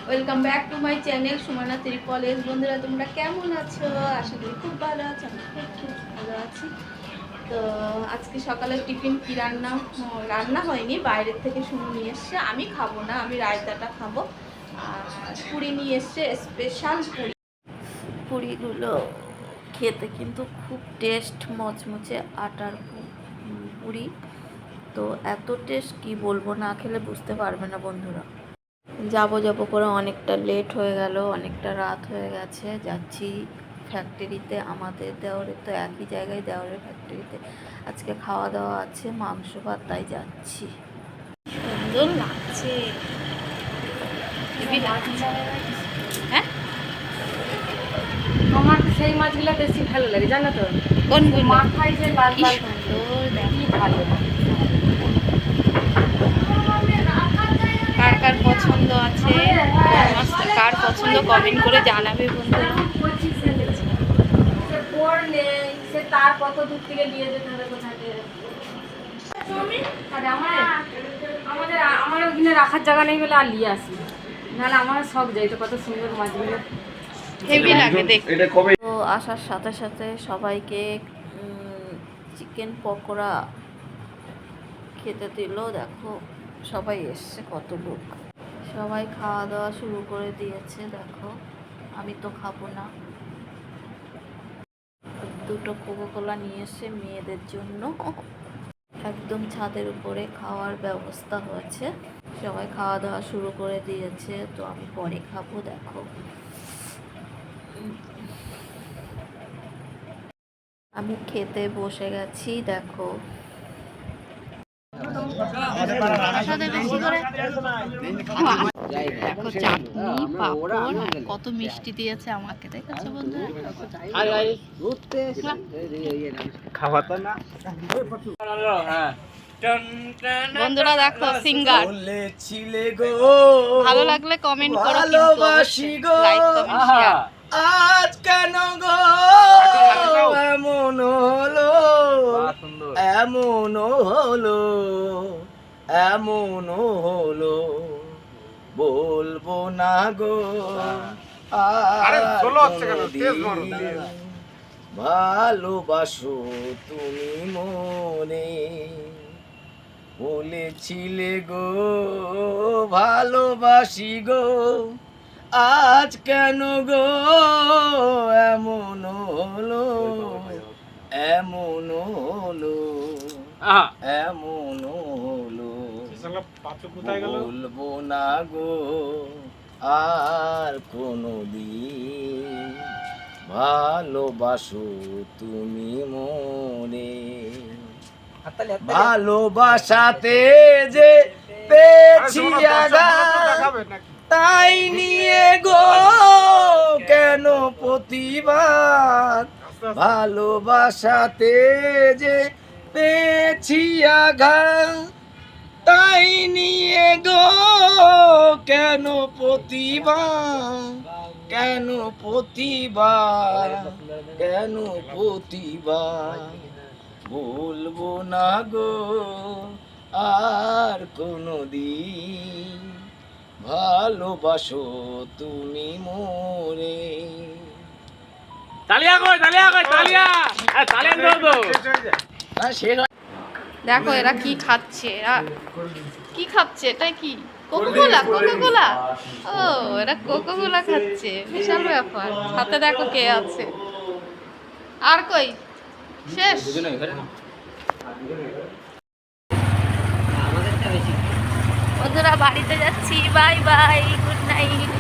Welcome back to my channel Sumana ত্রিপলেস। বন্ধুরা তোমরা কেমন আছো? আশা করি খুব ভালো আছো। আমি খুব ভালো আছি। তো আজকে সকালে টিফিন কি রান্না হয়নি, বাইরের থেকে শুনে নিয়ে এসছে। আমি খাবো না, আমি রায়তাটা খাবো। আর পুরি নিয়ে এসছে, স্পেশাল পুরি। পুরিগুলো খেতে কিন্তু খুব টেস্ট, মচমচে আটার পুরি। তো এত টেস্ট কি বলবো, না খেলে বুঝতে পারবে না বন্ধুরা। যাবো করে অনেকটা লেট হয়ে গেল, অনেকটা রাত হয়ে গেছে। যাচ্ছি ফ্যাক্টরিতে, আমাদের দেওরের তো একই জায়গায়, দেওরের ফ্যাক্টরিতে আজকে খাওয়া দাওয়া আছে, মাংস ভাত, তাই যাচ্ছি। সুন্দর লাগছে, হ্যাঁ। আমার সেই মাছগুলো বেশি ভালো লাগে, জানো তো? কোনগুলো? মাথায় যে লাল লাল দেখি ভালো। কার কার পছন্দ আছে, কার পছন্দ কমেন্ট করে জানাবে বন্ধুরা। সে পড়লে সে তার কত দূর থেকে নিয়ে যেতে হবে কোথায়। আমার ওখানে রাখার জায়গা নেই বলে আর নিয়ে আসি, নাহলে আমার শখ যাই তো কত সুন্দর মাছগুলো হেভি লাগে দেখতে। তো আসার সাথে সাথে সবাইকে চিকেন পকোড়া খেতে দিল। দেখো সবাই এসছে, কত লোক, সবাই খাওয়া দাওয়া শুরু করে দিয়েছে। দেখো আমি তো খাবো না। দুটো কোকোকোলা নিয়ে এসে মেয়েদের জন্য একদম ছাদের উপরে খাওয়ার ব্যবস্থা হয়েছে। সবাই খাওয়া দাওয়া শুরু করে দিয়েছে, তো আমি পরে খাবো। দেখো আমি খেতে বসে গেছি। দেখো দেখো চাটনি, পাঁপড়, কত মিষ্টি দিয়েছে আমাকে, দেখেছো বন্ধুরা? বন্ধুরা দেখো সিঙ্গার। ভালো লাগলে কমেন্ট করো, লাইক কমেন্ট শেয়ার। আজ কেন গো এমন হলো, এমন হলো, এমন হলো, বলবো না গো আর ভালোবাসো তুমি মনে, বলেছিলে গো ভালোবাসি গো, আজ কেন গো এমন হলো, এমন হলো, এমন হলো, বলবো না গো আর কোনোদিন, ভালোবাসো তুমি মনে, ভালোবাসাতে যে পেয়েছি আঘাত, তাই নিয়ে গো কেন প্রতিবাদ, ভালোবাসাতে যে পেয়েছি আঘাত, তাই নিয়ে গো কেন প্রতিবাদ, কেন প্রতিবাদ, কেন প্রতিবাদ, বলবো না গো আর কোনোদিন, ভালোবাসো তুমি মোরে। তালিয়া কই, তালিয়া কই, তালিয়া, তালিয়া দাও না শেষ। দেখো এরা কি খাচ্ছে, এরা কি খাচ্ছে, এটা কি? Coca Cola, Coca Cola. ও এরা কোকোকোলা খাচ্ছে, বিশাল ব্যাপার। সাথে দেখো কে আছে। আর কই শেষ? বন্ধুরা বাড়িতে যাচ্ছি, বাই বাই, গুড নাইট।